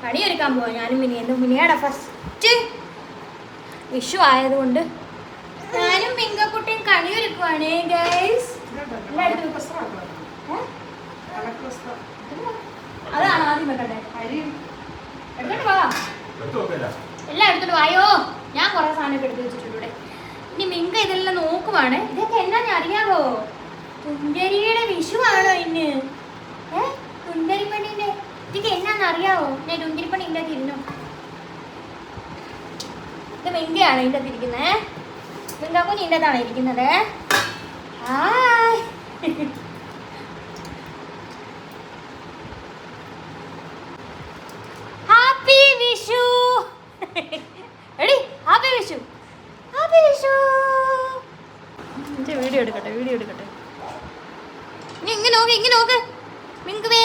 കണി ഒരുക്കാൻ പോവാ ഞാനും മിനിയും. മിനിയുടെ ഫസ്റ്റ് വിഷു ആയതുകൊണ്ട് ഞാനും മിങ്കക്കുട്ടിയും കണി ഒരുക്കുവാണേ ഗൈസ്. അതാണ് ആദ്യം വെക്കട്ടെ. എടുത്തോണ്ട് പോവാ, എല്ലാം എടുത്തോണ്ട് വായോ. ഞാൻ കുറെ സാധനമൊക്കെ എടുത്ത് വെച്ചിട്ടുണ്ട്. ഇനി മിങ്ക ഇതെല്ലാം നോക്കുവാണ്. ഇതൊക്കെ എന്നാന്ന് അറിയാവോ? കുഞ്ചരിയുടെ വിഷു ആണോ ഇന്ന്? കുഞ്ചരിപ്പണിന്റെ ഇതൊക്കെ എന്നാന്ന് അറിയാവോ? ഞാൻ കുഞ്ചരിപ്പണി ഇതിൻ്റെ തിരിഞ്ഞു. ഇത് മിങ്കയാണ് ഇതിൻ്റെ തിരിക്കുന്നത്. മിങ്കക്കുഞ്ഞ് ഇതിൻ്റെ അകത്താണ് ഇരിക്കുന്നത്. ഹാപ്പി വിഷു. എടി happy Vishu, happy Vishu. Video എടുക്കട്ടെ, വീഡിയോ എടുക്കട്ടെ. നീ ഇങ്ങനെ നോക്ക്, ഇങ്ങനെ നോക്ക് മിങ്കുവേ.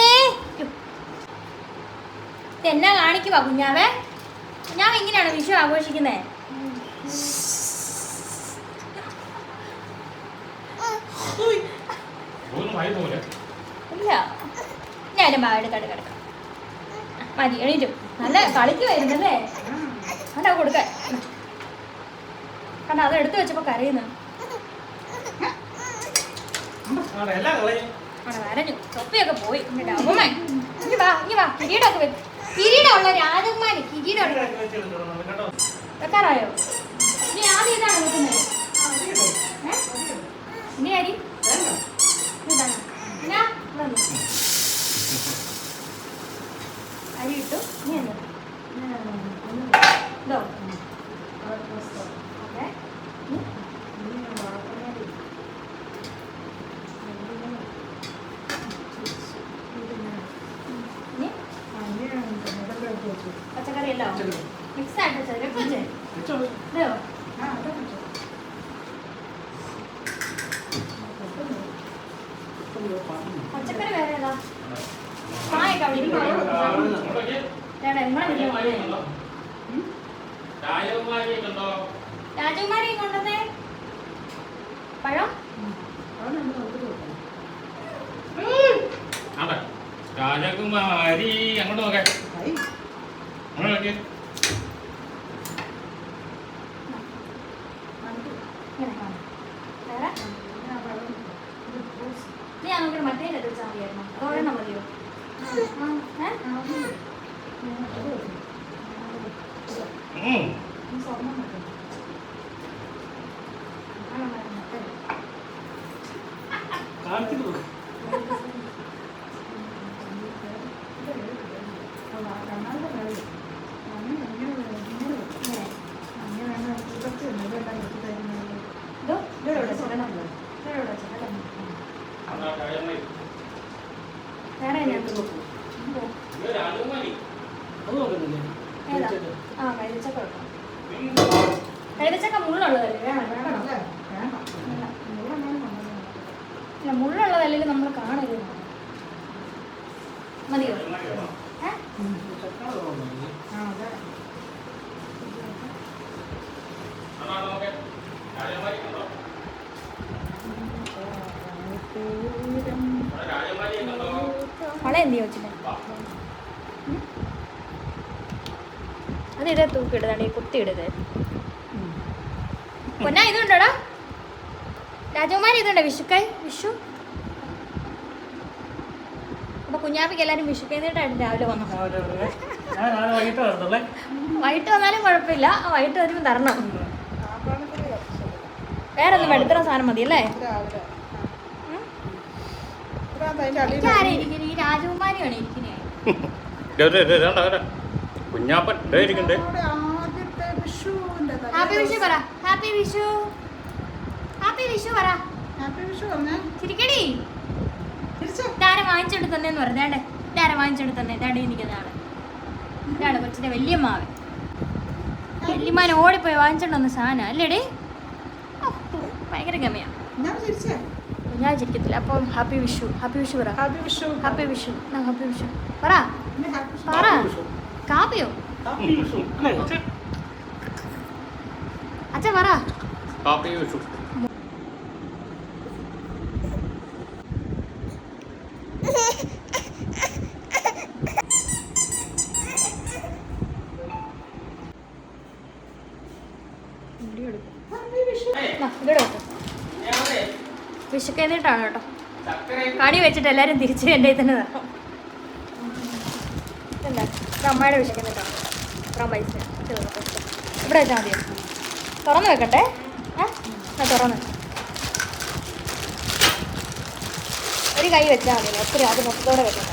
ഇതെന്നാ കാണിക്കുവാ കുഞ്ഞാവേ? ഞാൻ ഇങ്ങനെയാണ് വിഷു ആഘോഷിക്കുന്നത്. ഇല്ല, ഞാൻ എടുക്കട്ടെ കിടക്കാം. മതി, എണീറ്റു. നല്ല കളിക്കുമായിരുന്നല്ലേ? അല്ല കൊടുക്ക. കാരണം അത് എടുത്തു വെച്ചപ്പോ കരയുന്നു. വരഞ്ഞു, തൊപ്പിയൊക്കെ പോയി. ഇനി വാ, കിരീടമൊക്കെ വെക്കും. കിരീടമുള്ള രാജകുമാരി കിരീടം വെക്കാറായോ? ഇനി ആദ്യം ഇതാണ് വെക്കുന്നത്. ഇനി അരി ഇതാണ്. അരി ഇട്ടു. ഇനി എന്താ ഇതോ? ഓക്കെ. പച്ചക്കറി അല്ലോ മിക്സ് ആയിട്ട് വെച്ചേ. പച്ചക്കറി വേറെ ഏതാ? ചായയൊക്കെ അവിടെ രാജകുമാരി കൊണ്ടുവന്നേ. പഴം രാജകുമാരി അങ്ങോട്ട് നോക്കേ. ഞാൻ നോക്കി മറ്റേ വെച്ചാൽ മതിയായിരുന്നു. അതോടെണ്ണം മതിയോ? കൈതച്ചക്ക മുള്ളുള്ളതല്ലേ? മുള്ളുള്ളതല്ലെങ്കിൽ നമ്മൾ കാണരുത്. മതിയോ? വള എന്ത് ചോദിച്ചില്ലേ? അതിടേ തൂക്കിയിടതാണീ കുത്തിയിടത്. പൊന്നാ ഇതുണ്ടോടാ രാജകുമാരി? ഇതുണ്ടോ വിഷുക്കായി? വിഷു അപ്പൊ കുഞ്ഞാപ്പിക്ക് എല്ലാരും വിഷു കഴിഞ്ഞിട്ടായിട്ട് രാവിലെ വന്നു. വൈകിട്ട് വന്നാലും കുഴപ്പമില്ല, വൈകിട്ട് വരുമ്പോൾ തരണം. വേറെ ഒന്നും എടുത്തറ സാധനം മതി അല്ലേ? ആരാ ഇരിക്കുന്നത്? ഈ രാജകുമാരിയാണ് ഇരിക്കുന്നത്. കുഞ്ഞാപ്പൻ ഹാപ്പി വിഷു പറ. ഹാപ്പി വിഷു, ഹാപ്പി വിഷു പറ. ചിരിക്കടി. ഇതാരെ വാങ്ങിച്ചോണ്ട് തന്നേന്ന് പറഞ്ഞേ. ഇതാരെ വാങ്ങിച്ചോണ്ട് തന്നെ? ഇതാടെ ഇരിക്കുന്നതാണ്. ഇതാണ് കൊച്ചിന്റെ വല്യമ്മാവൻ. വല്യമ്മാൻ ഓടിപ്പോയി വാങ്ങിച്ചോണ്ട് വന്ന സാധനം അല്ലേടി? ഭയങ്കര ഗമയാ. ഞാൻ ചിരിക്കത്തില്ല. അപ്പം ഹാപ്പി വിഷു, ഹാപ്പി വിഷു പറ. Happy Vishu, happy Vishu, happy Vishu പറ. പറ. കാപ്പിയോ? അച്ഛ പറ. ഹാപ്പി വിഷു. അതുകൊണ്ടാണ് കേട്ടോ. കണി വെച്ചിട്ട് എല്ലാവരും തിരിച്ച് എൻ്റെ തന്നെ തരണം. എന്താ ഇത് അമ്മയുടെ വിശക്കുന്നിട്ടോ. ഇത്രയും പൈസ ഇവിടെ വെച്ചാൽ മതിയോ? തുറന്ന് വെക്കട്ടെ. തുറന്ന് ഒരു കൈ വെച്ചാൽ മതി. ഒത്തിരി അത് മൊത്തത്തോടെ വെക്കണ്ട.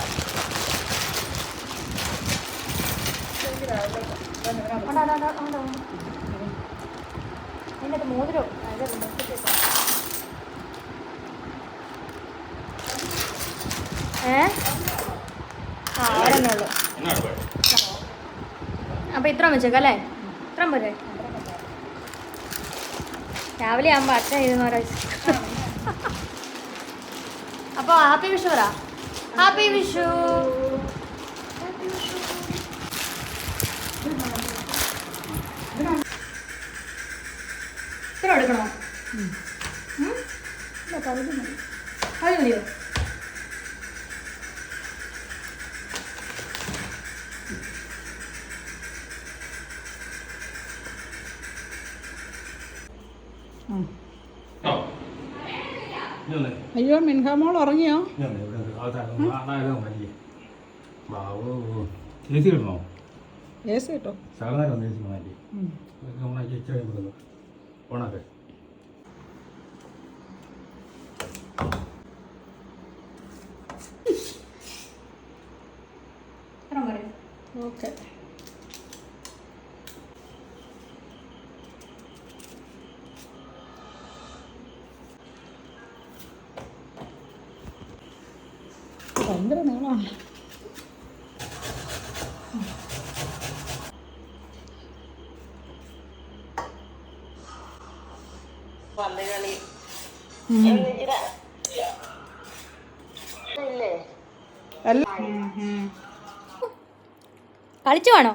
അതിനകത്ത് മോതിരം അവിടെ ഉള്ളു. അപ്പൊ ഇത്രയും വെച്ചേക്കല്ലേ? ഇത്രയും പോരെ? രാവിലെ ആകുമ്പോ അച്ഛൻ ഇരുന്നോരോ. അപ്പൊ ഹാപ്പി വിഷു പറ. ഹാപ്പി വിഷു. ഇത്ര എടുക്കണോ? അത് മതിയോ? അയ്യോ മിൻഹാമോൾ ഉറങ്ങിയോ? എ സി കിട്ടണോ? എ സി കേട്ടോ. സാധാരണ എ സി മാറ്റി ഓണാക്കെ. ഓക്കെ. ഭയങ്കര നീളമാണ്. കളിച്ചു വേണോ?